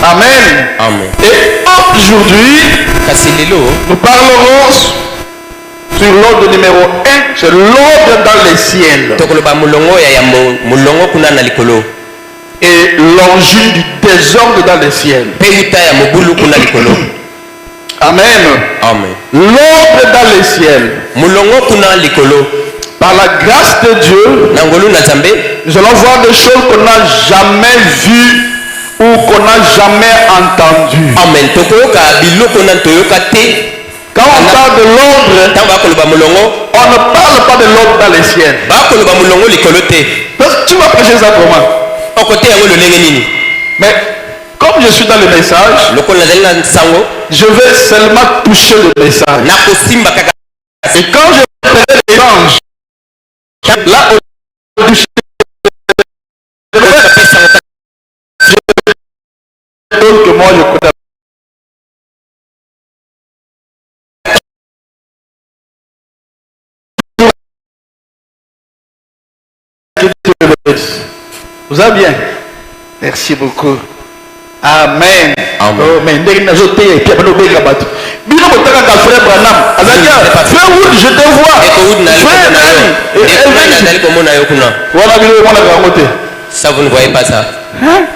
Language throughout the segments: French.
Amen. Amen. Et aujourd'hui, nous parlerons sur l'ordre numéro 1, c'est l'ordre dans les ciels. Et l'origine du désordre dans les ciels. Amen. Amen. L'ordre dans les ciels. Par la grâce de Dieu, nous allons voir des choses qu'on n'a jamais vues ou qu'on n'a jamais entendues. Amen. Quand on parle de l'ordre, on ne parle pas de l'ordre dans les ciels. Parce que tu vas prêcher ça comment? Mais comme je suis dans le message, je vais seulement toucher le message. Et quand je prêche l'évangile, là où je que moi je connais. Vous allez bien? Merci beaucoup. Amen. Amen. Oh, mais je te vois. Ça, vous ne voyez pas ça. Hein?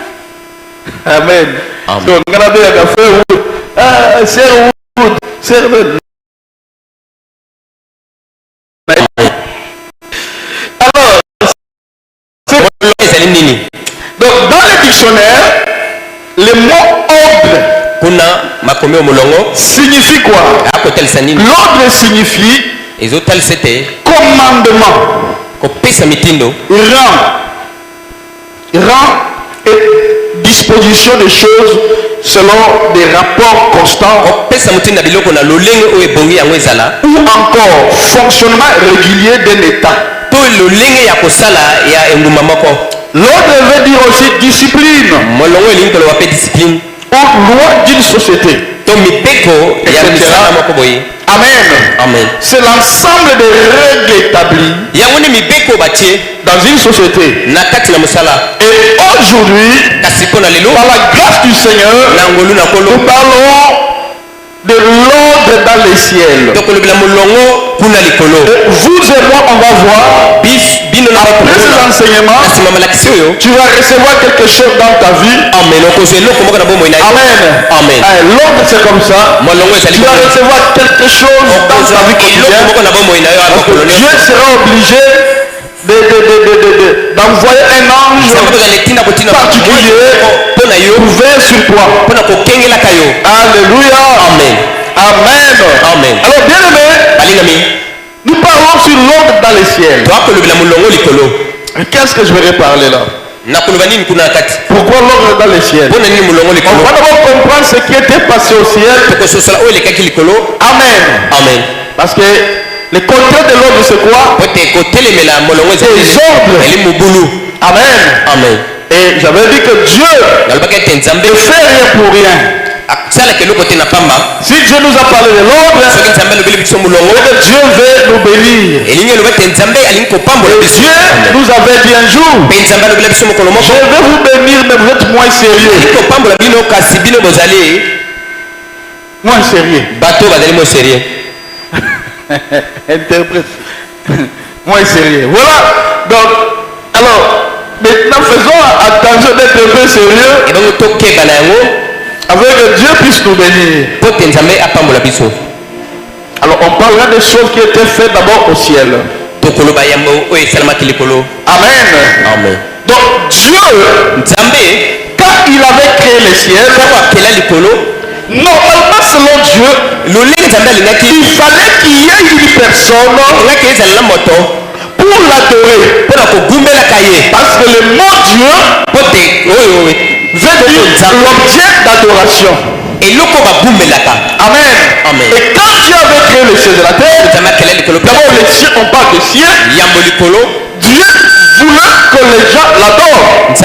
Amen. Amen. Donc, on a dit à frère Wood. Ah, c'est Wood. C'est Wood. Alors, donc, dans le dictionnaire, le mot ordre signifie quoi? L'ordre signifie commandement, rang et disposition des choses selon des rapports constants ou encore fonctionnement régulier d'un état. L'ordre veut dire aussi discipline ou loi d'une société. Amen. Amen. C'est l'ensemble des règles établies dans une société. Et aujourd'hui, par la grâce du Seigneur, nous parlons de l'ordre dans les ciels. Et vous et moi, on va voir, après ces enseignements, tu vas recevoir quelque chose dans ta vie. Amen. Amen. L'ordre, c'est comme ça. Tu vas recevoir quelque chose dans ta vie quotidienne. Dieu sera obligé d'envoyer un ange particulier ouvert sur toi. Alléluia. Amen. Amen. Amen. Alors bien aimé, nous parlons sur l'ordre dans les ciels. Qu'est-ce que je vais parler là? Pourquoi l'ordre dans les ciels? On va d'abord comprendre ce qui était passé au ciel. Amen. Amen. Parce que le contraire de l'ordre c'est quoi? Désordre. Amen. Amen. Et j'avais dit que Dieu ne fait rien pour rien. Si Dieu nous a parlé de l'ordre, Dieu veut nous bénir. Et Dieu nous avait dit un jour, je vais vous bénir, mais vous êtes moins sérieux. Moins sérieux. Interprète. Moins sérieux. Voilà. Donc, alors, maintenant faisons attention d'être un peu sérieux. Avec que Dieu puisse nous bénir. Alors on parlera des choses qui étaient faites d'abord au ciel. Amen. Amen. Donc Dieu, quand il avait créé les ciels, normalement selon Dieu, il fallait qu'il y ait une personne pour l'adorer. Parce que le mot Dieu veut dire l'objet d'adoration. Amen. Amen. Et quand Dieu avait créé les cieux de la terre, d'abord les cieux, on parle de cieux. Dieu voulait que les gens l'adorent. Mais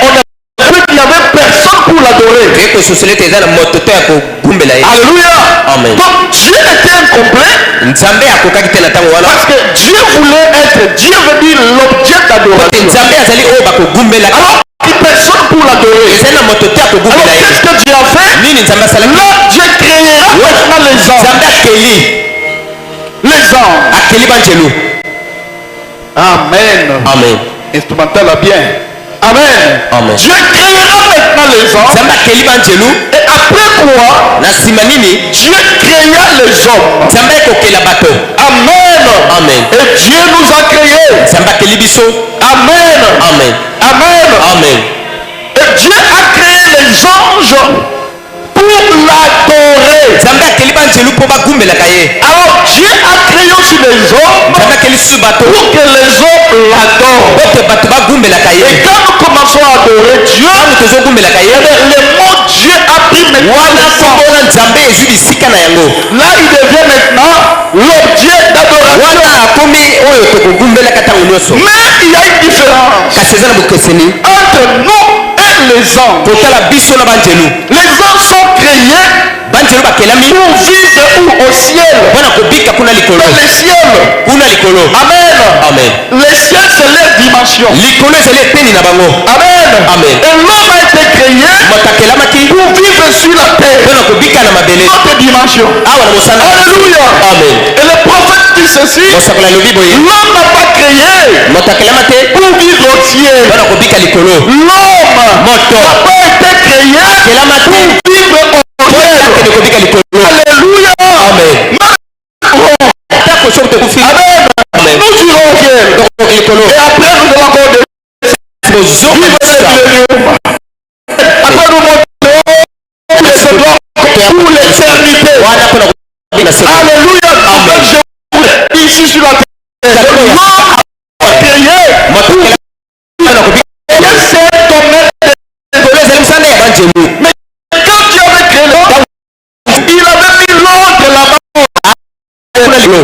on a vu qu'il n'y avait personne pour l'adorer. Alléluia. Amen. Donc Dieu était incomplet. Parce que Dieu voulait être, Dieu veut dire l'objet d'adoration. Alors une personne pour l'adorer. eza na moto te Alors akogumela ye qu'est-ce que Dieu a fait? nini nzambe asalaki Là, Dieu créera maintenant les anges. nzambe akeli Les anges. akeli banjelu Amen. amen Instrumental à bien. Amen. Amen. Dieu créera maintenant les anges. nzambe akeli banjelu Et après quoi? na nsima nini Dieu créa les hommes. nzambe ekokela bato Amen. amen Et Dieu nous a créés. nzambe akeli biso Amen. amen Amen. amen Et Dieu a créé les anges pour l'adorer. nzambe akeli banjelu mpo bagumbelaka ye Alors Dieu a créé aussi les hommes nzambe akeli susu bato pour que les hommes l'adorent. po te bato bagumbelaka ye Et quand nous commençons à adorer Dieu, ntango tozogumbelaka ye le mot Dieu a pris maintenant wana le nkombo sens. wana nzambe ezwi bisika na yango Là, il devient maintenant l'objet d'adoration. wana akomi oyo tokogumbelaka ntango nyonso Mais il y a une différence kasi eza na bokeseni entre nous et les anges. kotala biso na banjelu Les anges sont créés banjelu bakelami pour vivre où? Au ciel. mpona kobika kuna likolo Dans les ciels. kuna likolo Amen. amen Les ciels, c'est leur dimension. likolo ezali eteni na bango Amen. Amen. Et l'homme a été créé moto akelamaki pour vivre sur la terre. mpona kobika na mabele Notre dimension. awa na mosala Alléluia. amen Et le prophète dit ceci. mosakola alobi boye L'homme n'a pas créé moto akelama te pour vivre au ciel. mpona kobika likolo L'homme moto n'a pas été créé akelama te pour vivre au mpona ciel. akende kobika likolo Alléluia. amen tako soki tokufi Amen. amen Nous irons au ciel. likolo Et après, nous allons encore tozoka vivre lisusa après, nous monterons les endroits pour l'éternité. wana mpona kobika seko Alléluia. Amen. Je vous ici sur la terre. L'homme a créé moto akelama mpona kobika et c'est ton maître. likolo ezali mosala ya banjelu Mais quand Dieu avait créé l'homme, il avait mis l'autre là-bas. kuna likolo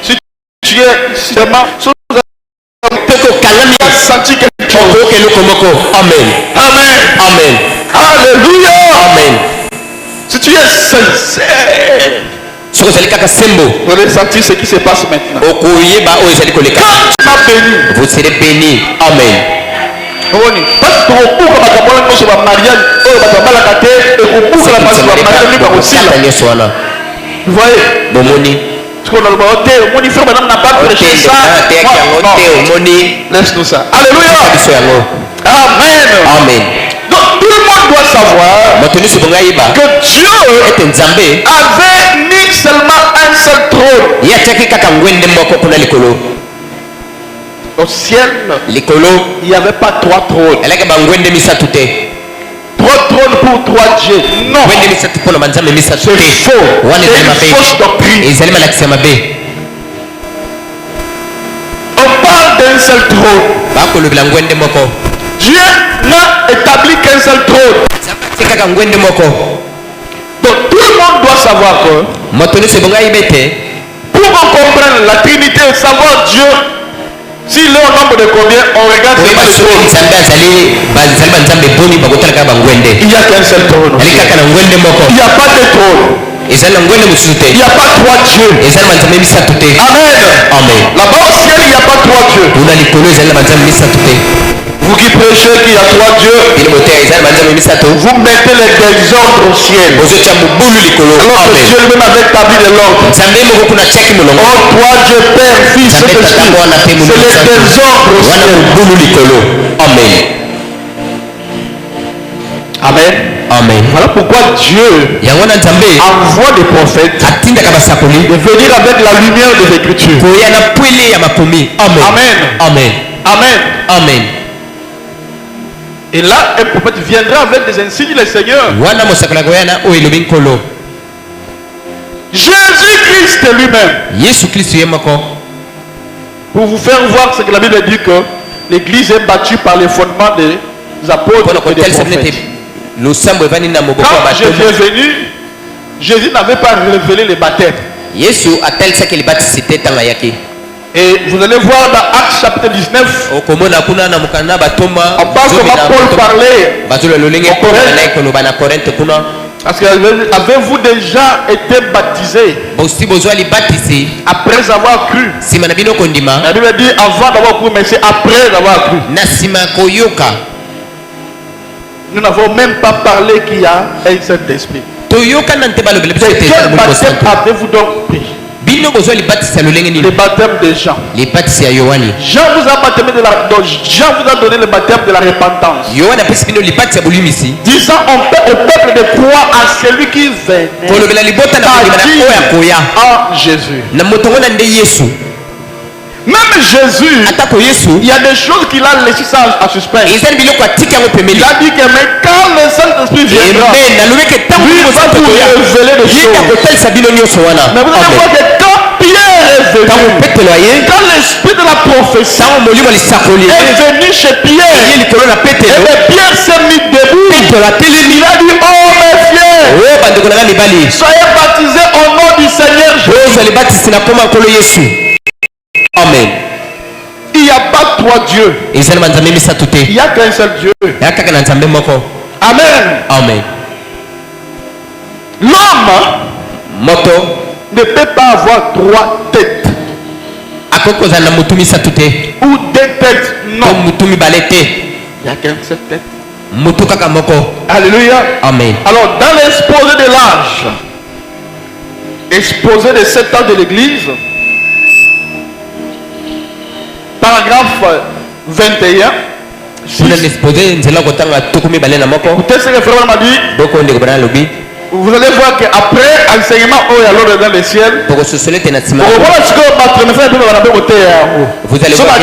Si tu es seulement tokokangami senti quelque chose. okoyoka eloko moko amen Amen. amen Alléluia. amen Si tu es sincère, soki ozali kaka sembo vous allez sentir ce qui se passe maintenant. okoyeba oyo ezali koleka Quand tu m'as béni, vous serez béni amen parce que tokokuka makambo wana nyonso bamariage oyo bato babalaka te ekokukala mpasi bamariage ndenge bakosila. kata nyonso wana Vous voyez, bomoni parce qu'on a le droit de omoni frère madame n'a pas prêché otende ça. teyaki yango te Non, omoni laisse-nous ça. Alléluia. biso yango Amen. amen Donc tout le monde doit savoir moto nyonso bongo ayeba que Dieu ete nzambe avait mis seulement un seul trône ye atiaki kaka ngwende moko kuna likolo au ciel. likolo Il n'y avait pas trois trônes. elaki bangwende misato te Trois trônes pour trois dieux. Non. ngwende misato mpona banzambe misato C'est te faux. wana C'est ezali une fausse mabe doctrine. ezali malakisi ya mabe On parle d'un seul trône. bakolobela ngwende moko Dieu n'a établi qu'un seul trône. nzambe atie kaka ngwende moko Donc tout le monde doit savoir que moto nyonso ebongo ayebi ete pour qu'on comprenne la Trinité, savoir Dieu, s'il est au nombre de combien, on regarde koyeba seulement le soki trône. nzambe azali banzambe eboni bakotala kaka bangwende Il n'y a qu'un seul trône. ali kaka na ngwende moko Il n'y a pas de trône. ezali na ngwende mosusu te Il n'y a pas trois dieux. ezali na banzambe misato te Amen. amen Là-bas au ciel, il n'y a pas trois dieux. kuna likolo ezali na banzambe misato te Vous qui prêchez qu'il y a trois dieux, bino motema ezali na banzambe misato vous mettez les désordres au ciel. ozotia mobulu likolo Alors que amen Dieu lui-même avait établi de l'ordre. nzambe moko kuna atiaki molongo Oh, toi, Dieu, Père, Fils et nzambe Esprit, tata mwana pe c'est molongo les santo désordres au wana ciel. mobulu likolo amen Amen. amen Voilà pourquoi Dieu yango na nzambe envoie des prophètes atindaka basakoli de venir avec la lumière des Écritures. koya na pwele ya makomi amen Amen. amen Amen. amen Et là, un prophète viendra avec des insignes, le Seigneur. wana mosakoli koya na oyo elobi nkolo Jésus-Christ lui-même. yesu kristu ye moko Pour vous faire voir ce que la Bible dit que l'Église est battue par les fondements des apôtres mpona et des kotelisa nete prophètes. losambo evandi na moboko ya Quand Jésus batomo est venu, Jésus n'avait pas révélé les baptêmes. yesu atalisaki libatisi te ntango ayaki Et vous allez voir dans Actes chapitre 19, okomona kuna na mokanda na batoma on parle comment Paul parlait. bazolo lolenge En Corinthe. mpona koloba na korinte kuna Parce que avez-vous déjà été baptisé après avoir cru? La Bible dit avant d'avoir cru, mais c'est après d'avoir cru. Nous n'avons même pas parlé qu'il y a un Saint-Esprit. De quel baptême avez-vous donc pris? Le baptême de Jean. Jean vous a baptisé Jean vous a donné le baptême de la repentance. Disant au peuple de croire à celui qui venait. En Jésus. Même Jésus, il y a des choses qu'il a laissées ça à suspens. Il a dit que mais quand le Saint-Esprit viendra, lui va vous révéler des choses. Mais vous allez voir que quand Pierre est venu, quand l'esprit de la prophétie est venu chez Pierre, et Pierre s'est mis debout, il a dit, oh mes frères, soyez baptisés au nom du Seigneur Jésus. Amen. Il n'y a pas trois dieux. Il n'y a qu'un seul Dieu. Amen. Amen. L'homme ne peut pas avoir trois têtes. Ou deux têtes. Non. Il n'y a qu'une seule tête. Alléluia. Amen. Alors dans l'exposé de l'âge, exposé de 7 ans de l'église, paragraphe 21. Écoutez ce que frère m'a dit. Vous allez voir qu'après enseignement au alors dans le ciel, vous allez voir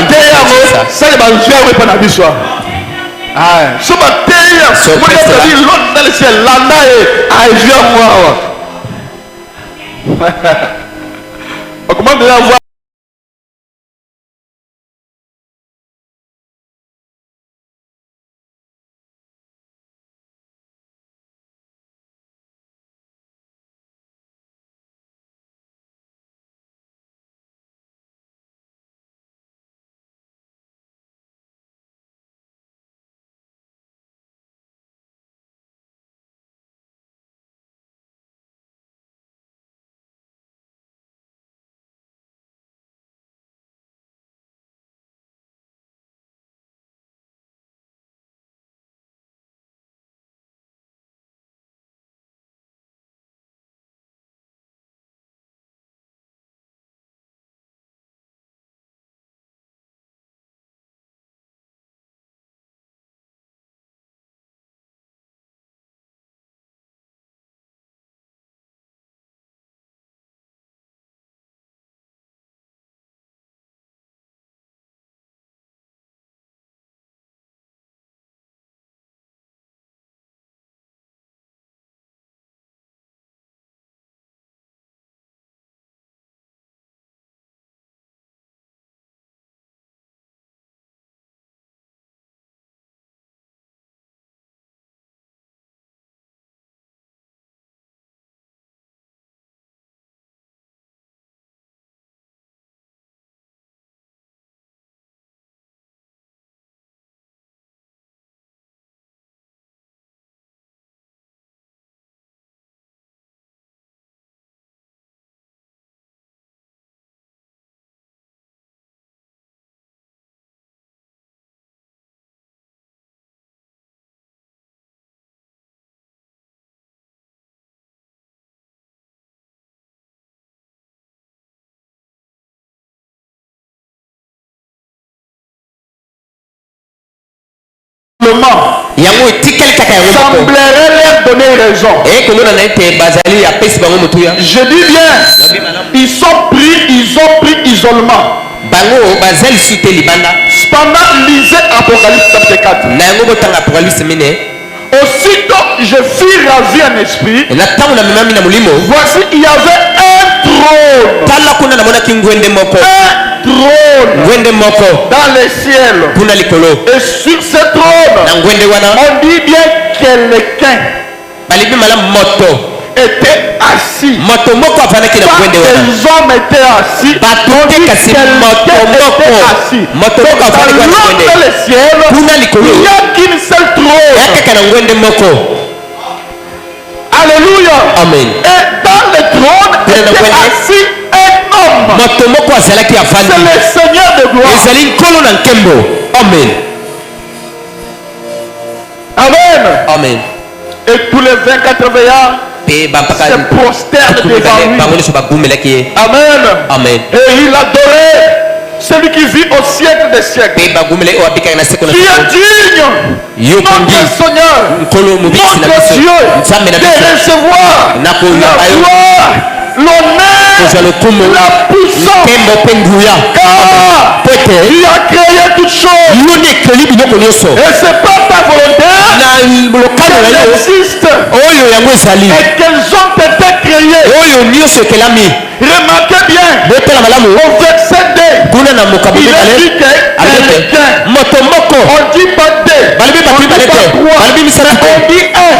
semblerait leur donner raison. Je dis bien, ils ont pris isolement. Cependant, lisez Apocalypse chapitre 4. Aussitôt, je fus ravi en esprit. Voici, il y avait un trône. Dans les ciels. Et sur ce trône, on dit bien quelqu'un était assis. Pas des hommes étaient assis. On dit quelqu'un était assis. Dans le ciel, il n'y a qu'une seule trône. Alléluia. Alléluia. Amen. Et dans le trône était assis un homme. C'est le Seigneur de gloire. Amen. Amen. Amen. Et tous les 24 veillards se prosternent devant lui. Amen. Amen. Et il adorait celui qui vit au siècle des siècles. Qui est digne, notre Seigneur, notre Dieu, de recevoir la gloire, l'honneur, la puissance. Car il a créé toutes choses. Et c'est pas ta volonté qu'elles existent et qu'elles ont été créées. Remarquez bien, au verset 2, il a dit que quelqu'un, on dit pas deux, on dit pas trois, on dit un.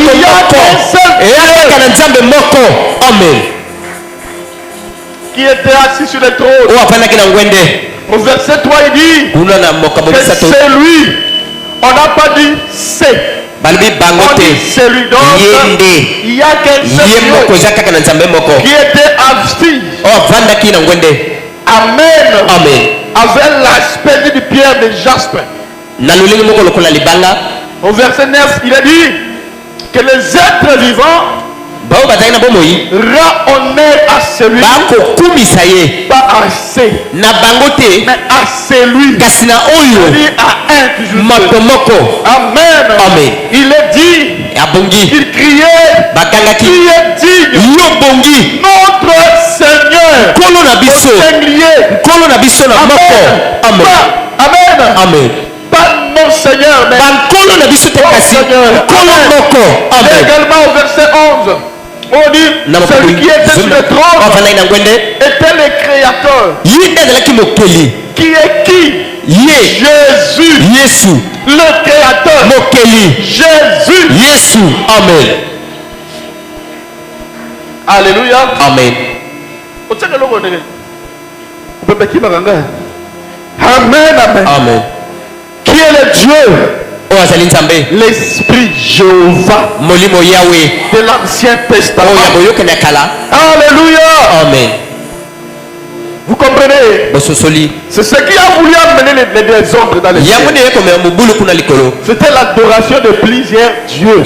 Il y a qu'un seul Amen. qui était assis sur le trône. Au verset 3, il dit que c'est lui. On n'a pas dit c'est. On dit c'est lui. Donc il y a qu'un seul qui était assis. Amen. Avec l'aspect du pierre de jaspe. Au verset 9, il a dit que les êtres vivants rend honneur à celui, pas à assez, mais à celui, c'est-à-dire à un toujours. Amen. Il est dit, il criait, qui est digne, notre Seigneur, Amen. Pas mon Seigneur, mais également au verset 11. On dit, celui qui était sur le trône était le créateur. Qui est qui? Jésus. Le créateur. Jésus. Amen. Alléluia. Amen. Amen. Qui est le Dieu? L'Esprit Jéhovah de l'Ancien Testament. Alléluia. Amen. Vous comprenez? C'est ce qui a voulu amener les désordres dans les cieux. C'était l'adoration de plusieurs dieux.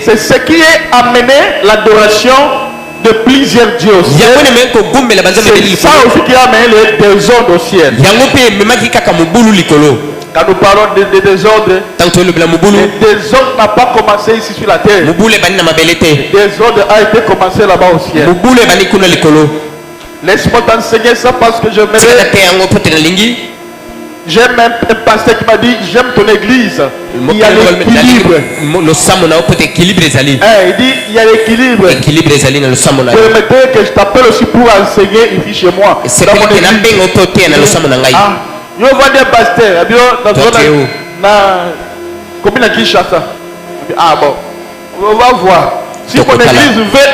C'est ce qui a amené l'adoration de plusieurs dieux au ciel. C'est ça aussi qui a amené les désordres au ciel. Quand nous parlons de désordre, le désordre n'a pas commencé ici sur la terre. Le désordre a été commencé là-bas au ciel. Laisse-moi t'enseigner ça parce que j'aime un pasteur qui m'a dit j'aime ton église. Il y a l'équilibre. Il dit il y a l'équilibre. Permettez que je t'appelle aussi pour enseigner ici chez moi. Dans mon église. Je vois des pasteurs. Combien de Kinshasa? Ah bon. On va voir. Si mon église veut.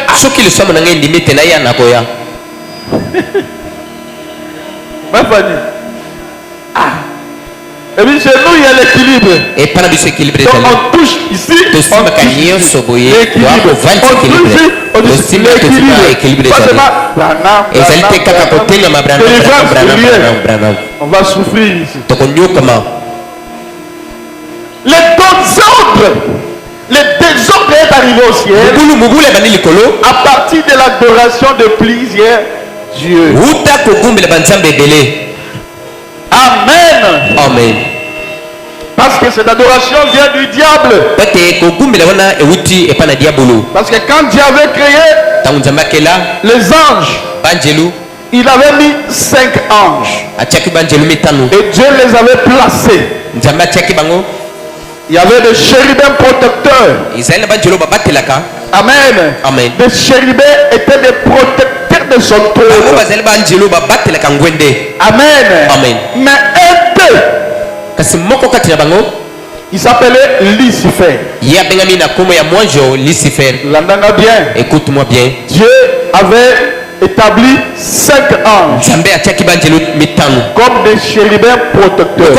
Ma famille. Et puis chez nous il y a l'équilibre. Donc on touche ici, on touche l'équilibre. On touche l'équilibre. On va souffrir ici. Le désordre est arrivé au ciel à partir de l'adoration de plusieurs dieux. Amen. Parce que cette adoration vient du diable. Parce que quand Dieu avait créé les anges, il avait mis 5 anges. Et Dieu les avait placés. Il y avait des chérubins protecteurs. Amen. Les chérubins étaient des protecteurs de son trône. Amen. Mais un d'eux, il s'appelait Lucifer. L'entendez bien. Écoute-moi bien. Dieu avait établi 5 anges comme des chérubins protecteurs.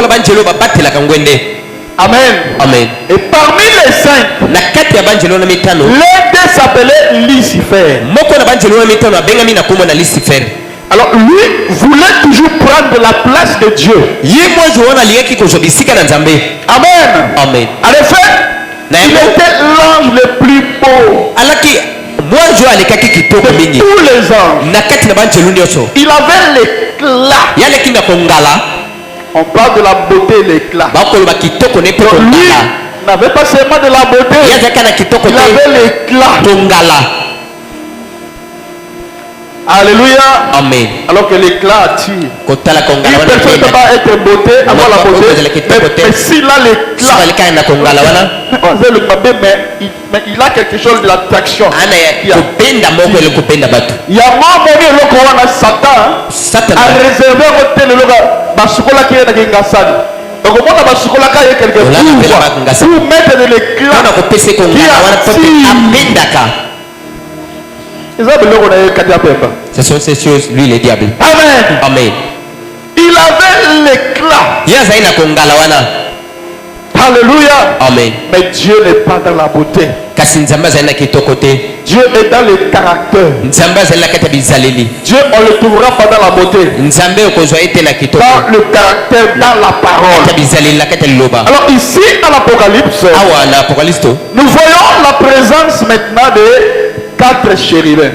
Amen. Amen. Et parmi les cinq, l'un d'eux s'appelait Lucifer. Alors lui voulait toujours prendre la place de Dieu. Amen. Amen. En effet, il était l'ange le plus beau de tous les anges. Il avait l'éclat. On parle de la beauté et l'éclat. Lui n'avait pas seulement de la beauté, il avait l'éclat. Alléluia. Amen. Alors que l'éclat attire. Une personne ne peut pas être beauté, avoir la beauté. Mais s'il a l'éclat, mais il a quelque chose de l'attraction. Il y a Satan a réservé le basukola qui est dans Kingasani. Donc on a basukola qui est quelque chose pour mettre de l'éclat ce sont ces choses, lui le diable. Amen. Amen. Il avait l'éclat. Alléluia. Amen. Mais Dieu n'est pas dans la beauté. Dieu est dans le caractère. Dieu, on le trouvera pas dans la beauté. Dans le caractère, dans la parole. Alors ici, dans l'Apocalypse, nous voyons la présence maintenant de 4 chérubins.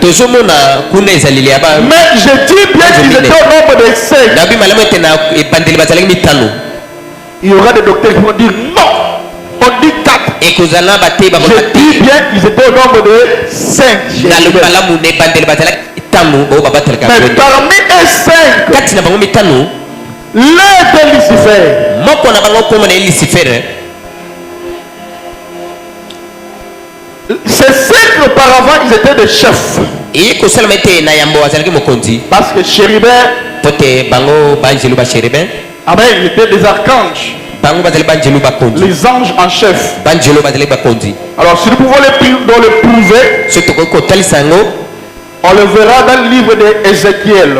Mais je dis bien qu'ils étaient au nombre de 5. Il y aura des docteurs qui vont dire non. On dit 4. Je dis bien qu'ils étaient au nombre de 5 chérubins. Mais parmi les 5, l'un de Lucifer. Ces 5 auparavant, ils étaient des chefs. Parce que chérubins, amen, ils étaient des archanges. Les anges en chef. Alors si nous pouvons le prouver, on le verra dans le livre d'Ézéchiel.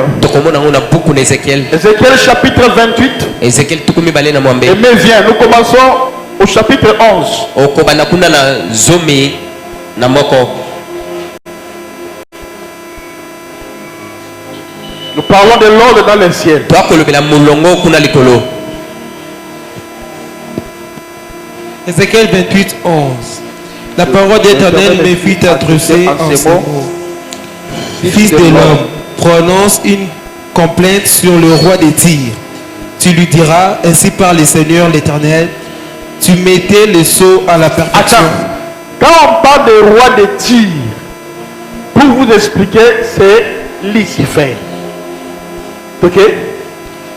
Ézéchiel chapitre 28. Et mais viens, nous commençons au chapitre 11. Nous parlons de l'ordre dans les ciels. Ézéchiel 28, 11. La parole d'Éternel me fit adresser en ces mots. Fils de l'homme, prononce une complainte sur le roi des Tyr. Tu lui diras, ainsi parle le Seigneur l'Éternel, tu mettais le sceau à la perfection. Attends, quand on parle de roi des Tyr, pour vous expliquer, c'est Lucifer. Ok?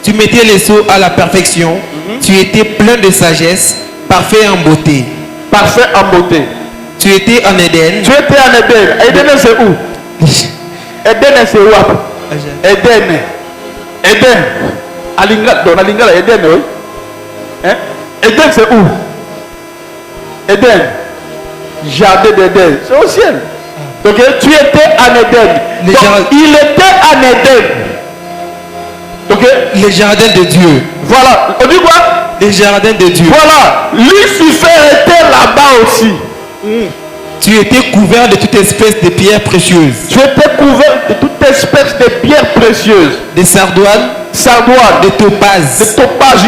Tu mettais le sceau à la perfection, tu étais plein de sagesse, parfait en beauté. Parfait en beauté. Tu étais en Éden. Tu étais en Éden. Éden c'est où? Éden c'est où? Éden. Éden. Alinga, dans Alinga, Éden, oui. Hein? Éden c'est où? Éden. Jardin d'Éden. C'est au ciel. Donc tu étais en Éden. Donc, il était en Éden. Ok? Les jardins de Dieu. Voilà. On dit quoi? Les jardins de Dieu. Voilà. Lucifer était là-bas aussi. Tu étais couvert de toute espèce de pierres précieuses. Tu étais couvert de toute espèce de pierres précieuses. De sardoines. Sardoines. De topazes. De topazes.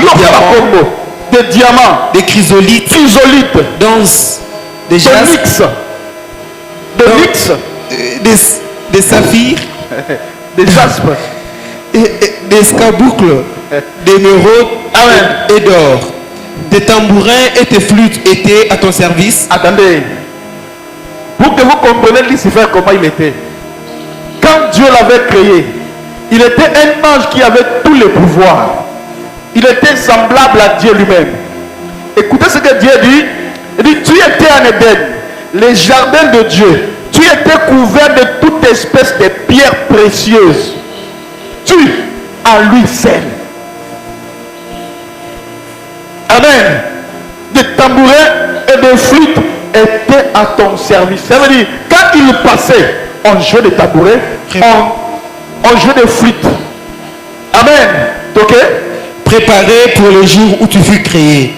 De diamants. De chrysolites. Chrysolites. D'onces. De jaspe. De nix. De saphirs. De jaspe. D'escarboucles. D'émeraudes et d'or. Tes tambourins et tes flûtes étaient à ton service. Attendez. Pour que vous compreniez Lucifer comment il était. Quand Dieu l'avait créé, il était un ange qui avait tous les pouvoirs. Il était semblable à Dieu lui-même. Écoutez ce que Dieu dit. Il dit, tu étais en Éden, les jardins de Dieu. Tu étais couvert de toute espèce de pierres précieuses. Tu, en lui seul. Amen. Des tambourins et des flûtes étaient à ton service. Ça veut dire, quand il passait, on jouait des tambourins, on jouait des flûtes. Amen. Ok? Préparé pour le jour où tu fus créé.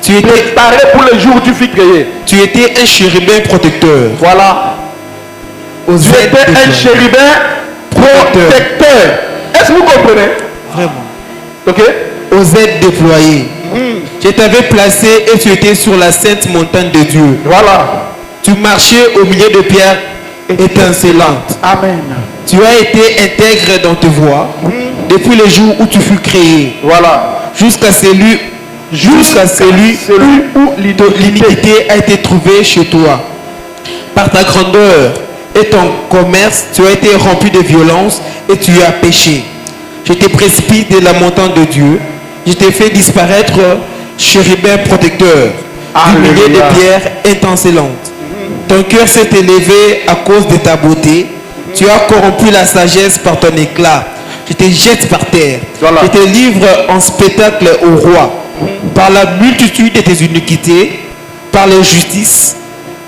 Tu étais préparé pour le jour où tu fus créé. Tu étais un chérubin protecteur. Voilà. Tu étais un chérubin protecteur. Est-ce que vous comprenez? Vraiment. Ok. Aux aides déployées. Je t'avais placé et tu étais sur la sainte montagne de Dieu. Voilà. Tu marchais au milieu de pierres étincelantes. Amen. Tu as été intègre dans tes voies depuis le jour où tu fus créé. Voilà. Jusqu'à celui où l'iniquité a été trouvée chez toi. Par ta grandeur et ton commerce, tu as été rempli de violence et tu as péché. Je t'ai précipité de la montagne de Dieu. Je t'ai fait disparaître, chérubin protecteur, du milieu de pierres étincelantes. Ton cœur s'est élevé à cause de ta beauté. Tu as corrompu la sagesse par ton éclat. Je te jette par terre. Voilà. Je te livre en spectacle au roi. Par la multitude de tes iniquités, par l'injustice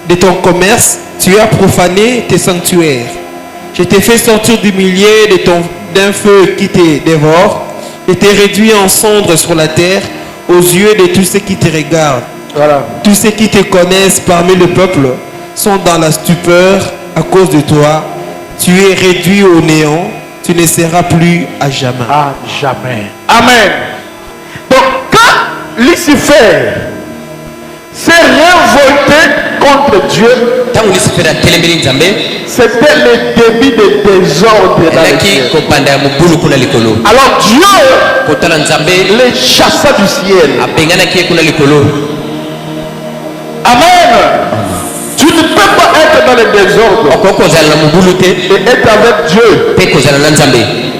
de ton commerce, tu as profané tes sanctuaires. Je t'ai fait sortir du milieu d'un feu qui te dévore. Je t'ai réduit en cendres sur la terre aux yeux de tous ceux qui te regardent. Voilà. Tous ceux qui te connaissent parmi le peuple sont dans la stupeur à cause de toi. Tu es réduit au néant. Tu ne seras plus à jamais. À jamais. Amen. Donc quand Lucifer s'est révolté contre Dieu, c'était le début de désordre dans le ciel. Alors Dieu les chassa du ciel. Amen. Tu ne peux pas être dans le désordre et être avec Dieu.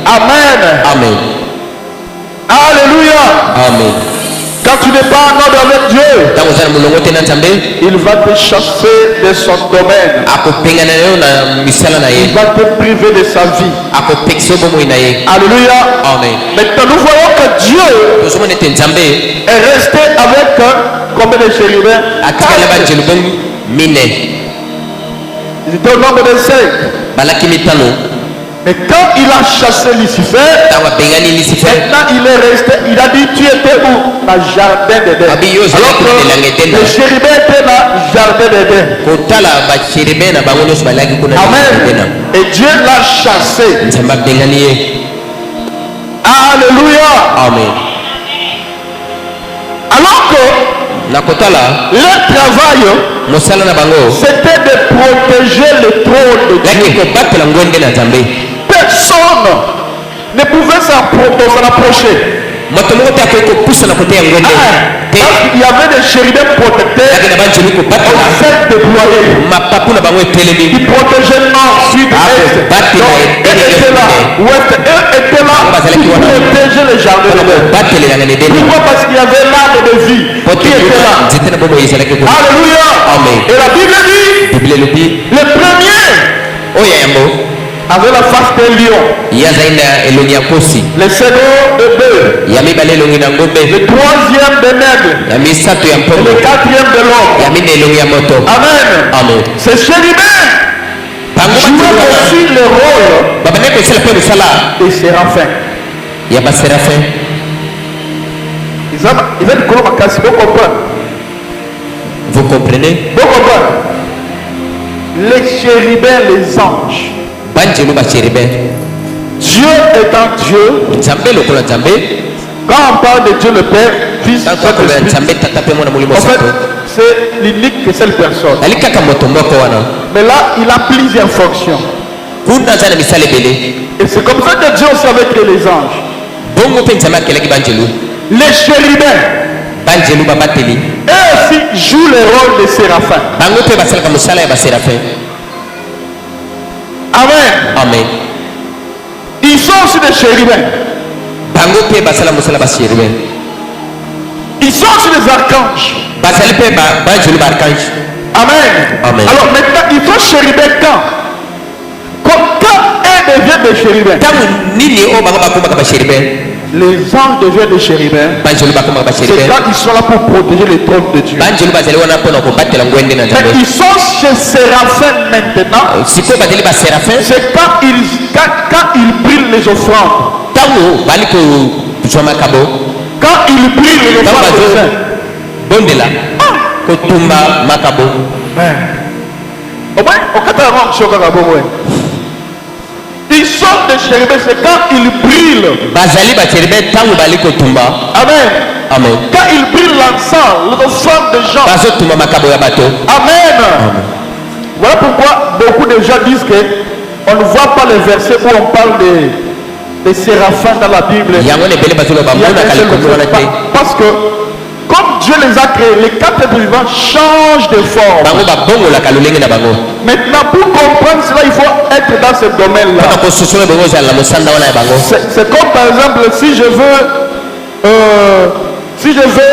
Amen. Amen. Alléluia. Amen. Quand tu n'es pas en ordre avec Dieu, il va te chasser de son domaine. Il va te priver de sa vie. Alléluia. Amen. Maintenant nous voyons que Dieu est resté avec combien de chérubins? Il était au nombre de 5. Mais quand il a chassé Lucifer, maintenant il est resté, il a dit tu étais où? Dans le jardin d'Éden. Alors que le chérubin était dans le jardin d'Éden. Amen. Et Dieu l'a chassé. Alléluia. Amen. Alors que leur travail, c'était de protéger le trône de Dieu. Personne ne pouvait s'en approcher. Il y avait des chérubins protecteurs au fait déployés. Ils protégeaient nord, sud, est. Donc, eux étaient là. Ouest, eux étaient là pour protéger les jardins de Dieu. Pourquoi? Parce qu'il y avait l'arbre de vie qui était là. Alléluia. Amen. Et la Bible dit, le premier avait la face d'un lion. Le second de bœuf. Le troisième de nègre. Le quatrième de l'homme. Amen. Ces chérubins jouaient aussi le rôle des séraphins. Ils ont dit comment vous comprenez? Vous comprenez? Les chérubins, les anges. Dieu étant Dieu, quand on parle de Dieu le Père, Fils, Saint-Esprit, en fait, c'est l'unique que seule personne. Mais là, il a plusieurs fonctions. Et c'est comme ça que Dieu aussi avec les anges. Les chérubins, eux aussi jouent le rôle des séraphins. Amen. Amen. Ils sont aussi des chérubins. Ils sont aussi des archanges. Amen. Amen. Alors maintenant, ils sont chérubins quand un devient des chérubins. Les anges deviennent des chérubins. C'est quand ils sont là pour protéger le trône de Dieu. Mais ils sont chez Séraphins maintenant. C'est quand ils brillent les offrandes. Quand ils brillent les offrandes. bondela kotumba makabo ils sortent des chérubins, c'est quand ils brillent. Bazali ba chérubin tangu bali kotumba. Amen. Amen. Quand ils brillent l'encens, l'offrande des gens. Bazotumba makabo ya bato. Amen. Amen. Voilà pourquoi beaucoup de gens disent que on ne voit pas les versets où on parle des séraphins dans la Bible. Parce que comme Dieu les a créés, les quatre êtres vivants changent de forme. Maintenant, pour comprendre cela, il faut être dans ce domaine-là. C'est comme par exemple, si je veux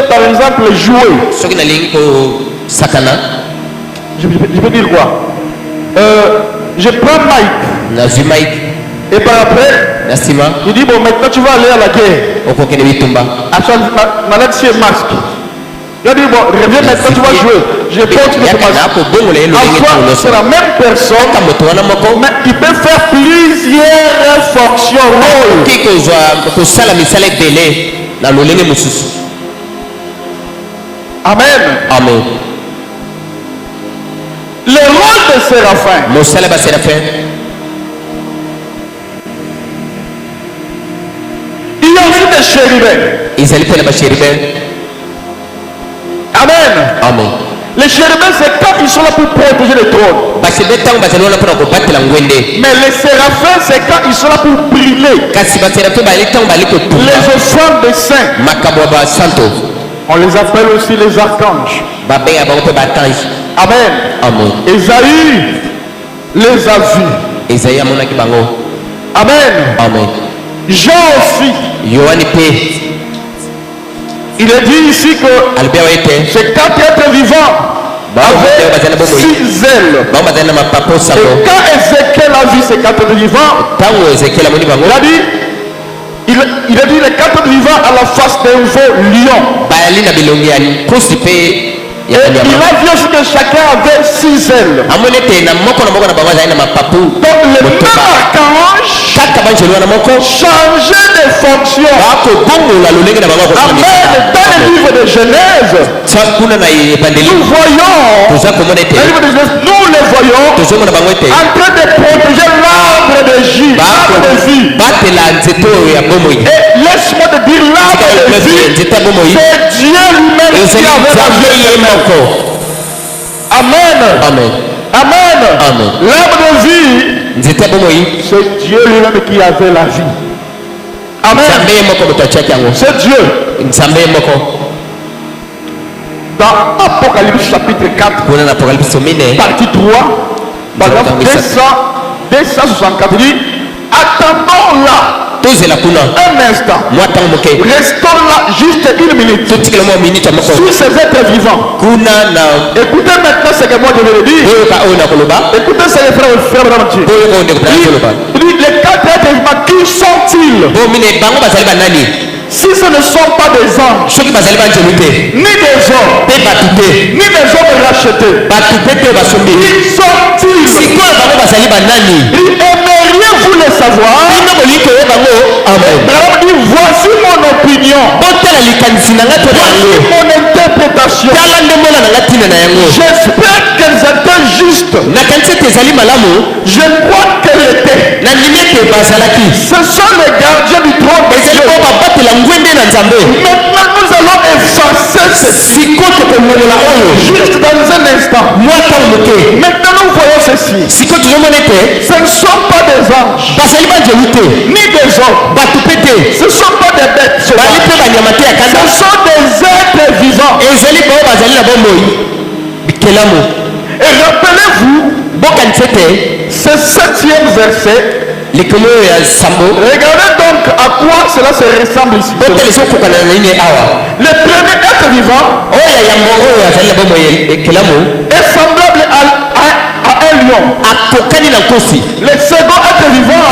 par exemple jouer. Je peux dire quoi? Je prends Mike. Et par après, il dit bon, maintenant tu vas aller à la guerre. Maladie et masque. Il a dit bon, reviens maintenant, tu vas jouer. Je porte le masque. C'est la même personne, mais il peut faire plusieurs fonctions. Amen. Amen. Le rôle de séraphin. Il y a aussi des chérubins. Amen. Amen. Les chérubins, c'est quand ils sont là pour protéger le trône. Mais les séraphins, c'est quand ils sont là pour briller. Les offrandes des saints. On les appelle aussi les archanges. Amen. Amen. Esaïe les a vus. Amen. Amen. Jean aussi. Il est dit ici que ces quatre êtres vivants avaient 6 ailes. Et quand Ézéchiel a vu ces quatre êtres vivants, il a dit les quatre êtres vivants à la face d'un veau lion. Et il a vu aussi que chacun avait 6 ailes. Donc le même archange changeait de fonction. Amen. Dans le livre de Genèse, nous les voyons en train de protéger l'arbre de vie. Et laisse-moi te dire, l'arbre de vie, c'est Dieu lui-même qui avait la vie. Amen. Amen. Amen. Amen. L'arbre de vie, c'est Dieu lui-même qui avait la vie. Amen. C'est Dieu. Dans Apocalypse chapitre 4, partie 3, par exemple 264, il dit attendons là un instant, restons là juste une minute sur ces êtres vivants. Écoutez maintenant ce que moi je vais dire. Écoutez ce que frère Dieu. Il dit les quatre êtres vivants, qui sont-ils? Si ce ne sont pas des anges, ni des hommes, ni des hommes rachetés, qui sont-ils? Aimeriez-vous le savoir? Amen. Voici mon opinion. Voici mon interprétation. J'espère qu'elles étaient justes. Je crois qu'elles étaient. Ce sont les gardiens du trône de Dieu. Maintenant nous allons effacer ceci juste dans un instant. Maintenant nous voyons ceci. Ce ne sont pas des anges, ni des hommes. Ce ne sont pas des bêtes sauvages. Ce sont des êtres vivants. Et rappelez-vous, ce 7e verset. Regardez donc à quoi cela se ressemble ici. Le premier être vivant est semblable à un lion. Le second être vivant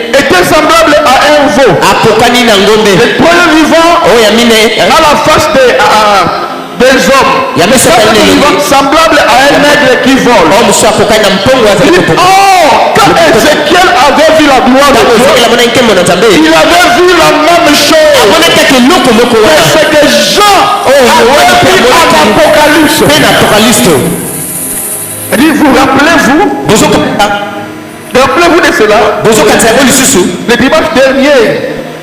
était semblable à un veau. Le premier vivant à la face des hommes. Semblable à un aigle qui vole. Quand Ézéchiel avait vu la gloire de Dieu, il avait vu la même chose. C'est ce que Jean Apocalypse. Il dit, vous rappelez-vous de cela? Le dimanche dernier,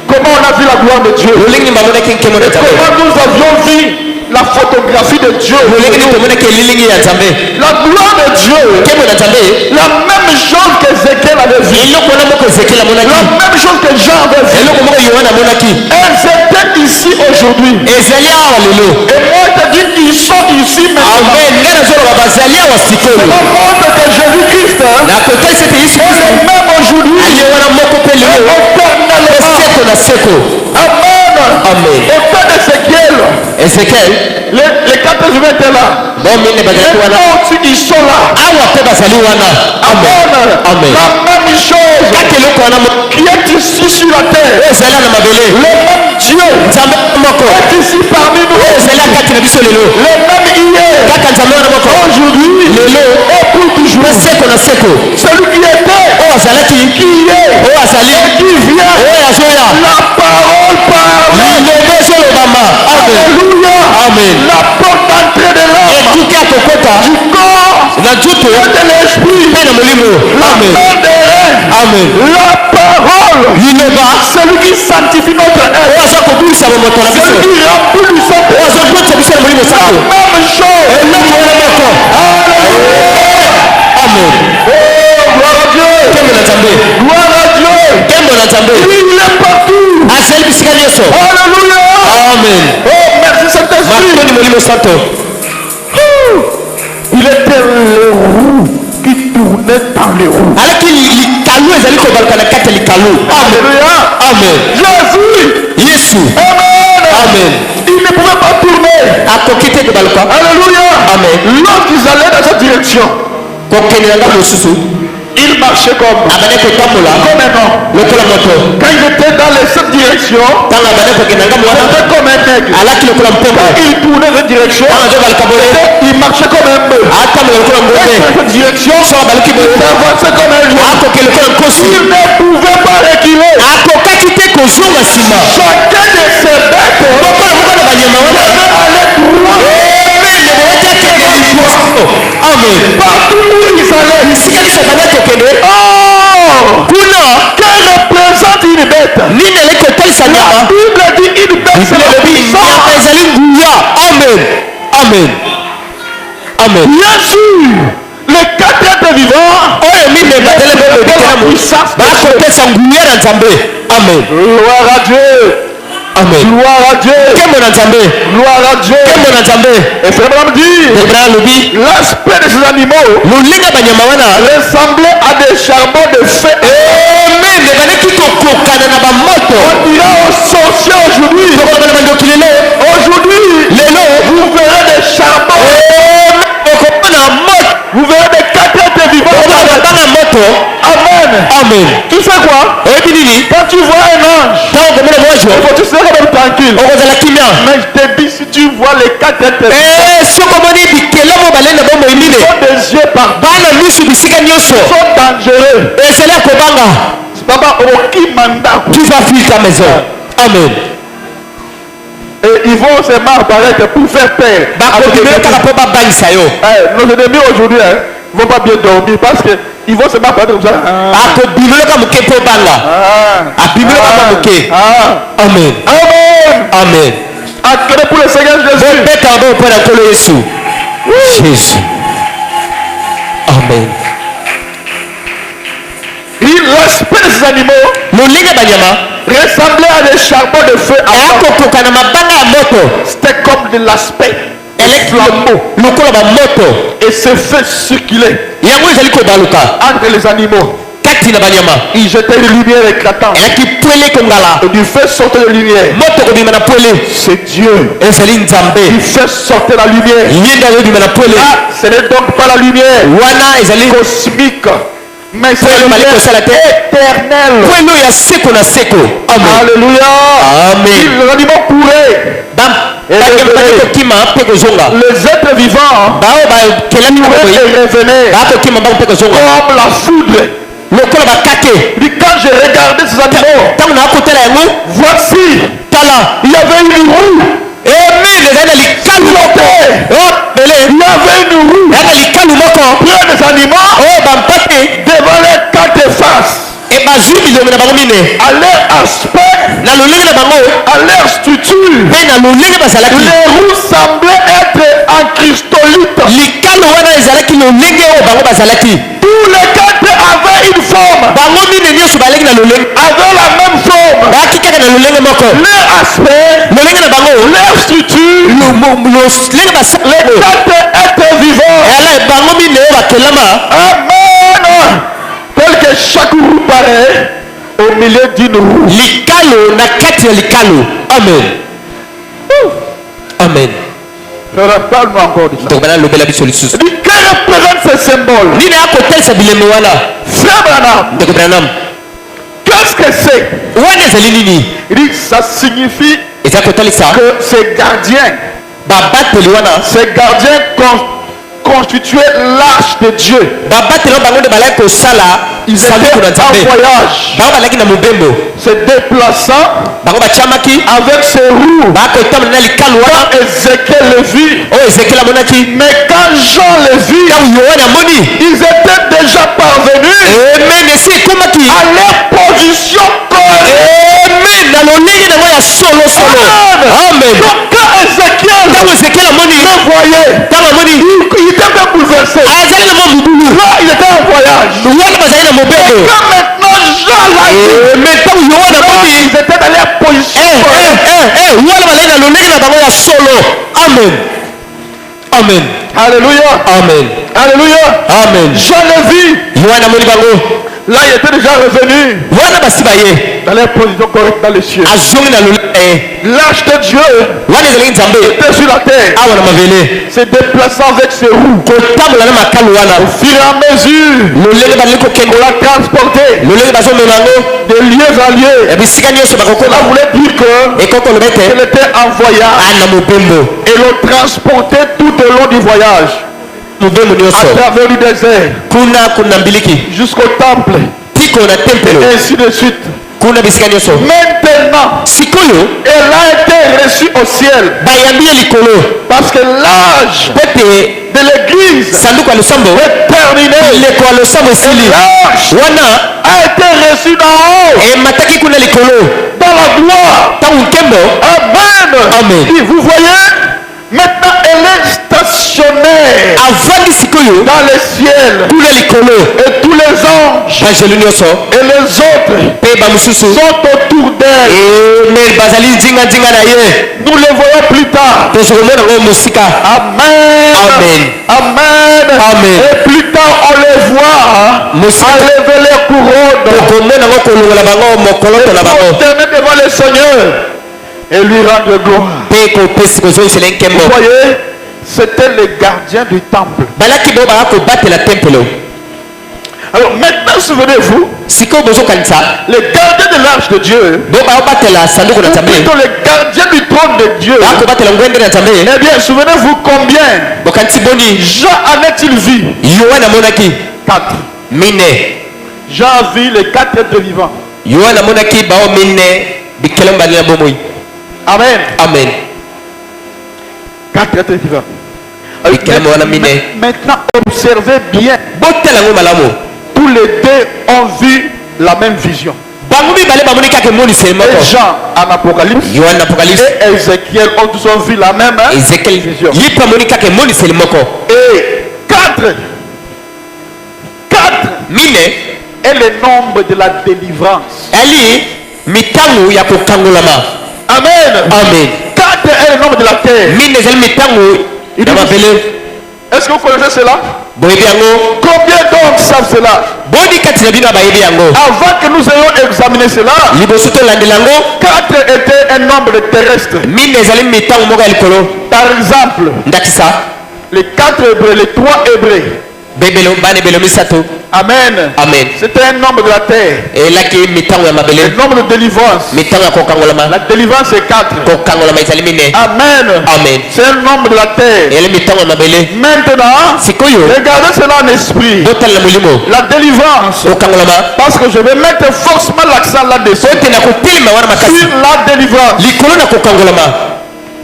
comment on a vu la gloire de Dieu? Et comment nous avions vu la photographie de Dieu? La gloire de Dieu, la même chose qu'Ézéchiel avait vu, la même chose que Jean avait vu. Elles étaient ici aujourd'hui. Et moi je te dis, ils sont ici maintenant. Le monde de Jésus-Christ est le même aujourd'hui. Amen. Au temps d'Ézéchiel, les 4 humains étaient là. Maintenant aussi ils sont là. Amen. La même chose qui est ici sur la terre. Le même Dieu est ici parmi nous. Le même hier, aujourd'hui, et pour toujours. Celui qui était, qui est, et qui vient. La parole parle. Alléluia. Amen. La porte d'entrée de l'homme, du corps, de l'esprit, la main des rêves. Amen. La parole, celui qui sanctifie notre être, celui qui remplit du Saint-Esprit, la même chose. Amen. Oh, gloire à Dieu. Gloire à Dieu. Il est partout. Alléluia. Amen. Oh, merci Saint-Esprit. Il était le roue qui tournait dans les roues. Alléluia. Amen. Jésus. Amen. Il ne pouvait pas tourner. Alléluia. Amen. Lorsqu'ils allaient dans cette direction, il marchait comme un homme. Quand il était dans cette direction, c'était comme un aigle. Quand il tournait dans cette direction, il marchait comme un bœuf. Dans cette direction, il avançait comme un lion. Il ne pouvait pas reculer. Chacun de ces bêtes allait droit. Amen. Partout où ils allaient, que représente une bête? La Bible dit une bête, c'est le puissant. Amen. Bien sûr, les 4 êtres vivants, gloire à Dieu. Amen. Gloire à Dieu. Gloire à Dieu. Et Frère dit, l'aspect de ces animaux ressemblait à des charbons de feu. On dira aux sorciers aujourd'hui, vous verrez des charbons. Vous verrez des 4 êtres vivants. Amen. Tu sais quoi? Quand tu vois un ange, il faut que tu seras même tranquille. Mais je te dis, si tu vois les 4 êtres vivants, ils ont des yeux par ils sont dangereux. Papa, aucun mandat. Tu vas fuir ta maison. Amen. Et ils vont se apparaître pour faire peur. Nos ennemis aujourd'hui ne vont pas bien dormir parce qu'ils vont se apparaître comme ça. Amen. Amen. Accordez pour le Seigneur Jésus. Jésus. Amen. L'aspect des animaux ressemblait à des charbons de feu. C'était comme de l'aspect flambeau. Et ce feu circulait entre les animaux. Il jetait une lumière éclatante. Et du feu sortait de lumière. C'est Dieu. Il fait sortir la lumière. Ce n'est donc pas la lumière cosmique, mais c'est la lumière éternelle. Alléluia. Amen. Les animaux couraient. Les êtres vivants revenaient comme la foudre. Quand j'ai regardé ces animaux, voici, il y avait une roue Amen. Il y avait une roue. Plein des animaux devant les quatre faces. À leur aspect, à leur structure, les roues semblaient être en cristolite. Tous les quatre avaient une forme, avaient la même forme. Leur aspect, leur structure, les quatre êtres vivants. Amen. Tel que chaque roue paraît au milieu d'une roue. Amen. Amen. Parle-moi encore de ça. Que représente ce symbole? Frère Branham, qu'est-ce que c'est? Il dit ça signifie que ces gardiens constituaient l'arche de Dieu. Ils étaient en voyage, se déplaçant avec ses roues. Quand Ézéchiel le vit, mais quand Jean le vit, ils étaient déjà parvenus à leur position correcte. Amen. Donc quand Ézéchiel le voyait, il était même bouleversé. Là, il était en voyage. Et quand maintenant Jean l'a dit, ils étaient dans leur position correcte. Amen. Amen. Alléluia. Amen. Alléluia. Amen. Jean le vit. Là, il était déjà revenu dans leur position correcte dans les cieux. L'arche de Dieu était sur la terre, se déplaçant avec ses roues. Au fur et à mesure, on l'a transporté de lieu en lieu. Cela voulait dire qu'elle était en voyage et l'on transportait tout au long du voyage. À travers le désert jusqu'au temple et ainsi de suite. Maintenant, elle a été reçue au ciel parce que l'âge de l'église est terminé. L'âge a été reçu d'en haut dans la gloire. Amen. Et vous voyez, maintenant elle est stationnaire dans le ciel. Et tous les anges et les autres sont autour d'elle. Nous les voyons plus tard. Amen. Amen. Et plus tard on les voit enlever les couronnes, prosterner devant le Seigneur et lui rendre gloire. Vous voyez, c'était les gardiens du temple. Alors maintenant, souvenez-vous, les gardiens de l'arche de Dieu, ou plutôt les gardiens du trône de Dieu, eh bien, souvenez-vous combien Jean en a-t-il vu? 4. Jean a vu les 4 êtres vivants. Amen. Amen. 4 êtres vivants. Maintenant, observez bien. Tous les deux ont vu la même vision. Et Jean en Apocalypse et Ézéchiel ont tous vu la même vision. Et 4 est le nombre de la délivrance. Amen. 4 est le nombre de la terre. Est-ce que vous connaissez cela? Combien d'hommes savent cela? Avant que nous ayons examiné cela, 4 était un nombre terrestre. Par exemple, les 4 hébreux, les 3 hébreux. Amen. C'était un nombre de la terre. Le nombre de délivrance. La délivrance est 4. Amen. C'est un nombre de la terre. Maintenant, regardez cela en esprit. La délivrance. Parce que je vais mettre forcément l'accent là-dessus. Sur la délivrance.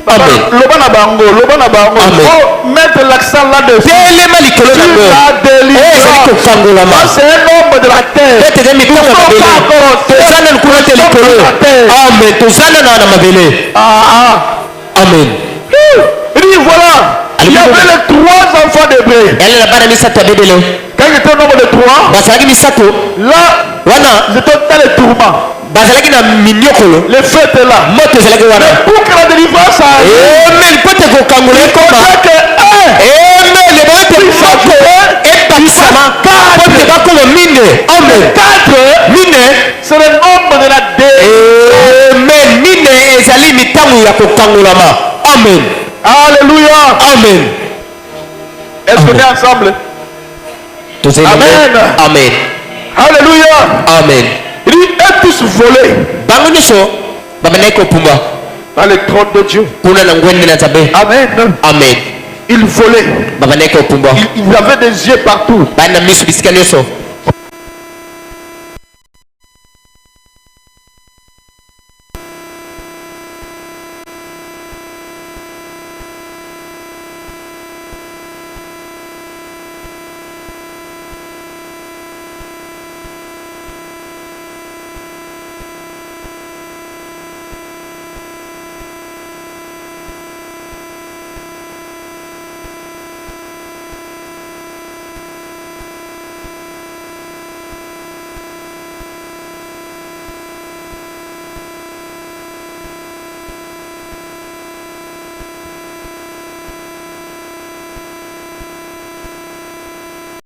Amen. Faut mettre l'accent là-dessus. Tu vas délivrer. C'est un homme de la terre. Amen. Il dit voilà. Il y avait les 3 enfants d'Hébreu. Quand il était au nombre de 3, là, ils étaient dans les tourments. Le feu était là. Mais pour que la délivrance arrive, il faudrait que c'est le nombre de la Amen. Alléluia. Amen. Est-ce qu'on est ensemble? Amen. Amen. Alléluia. Amen. Il dit, et tous volés dans le trône de Dieu. Amen. Amen. Ils volaient. Ils avaient des yeux partout.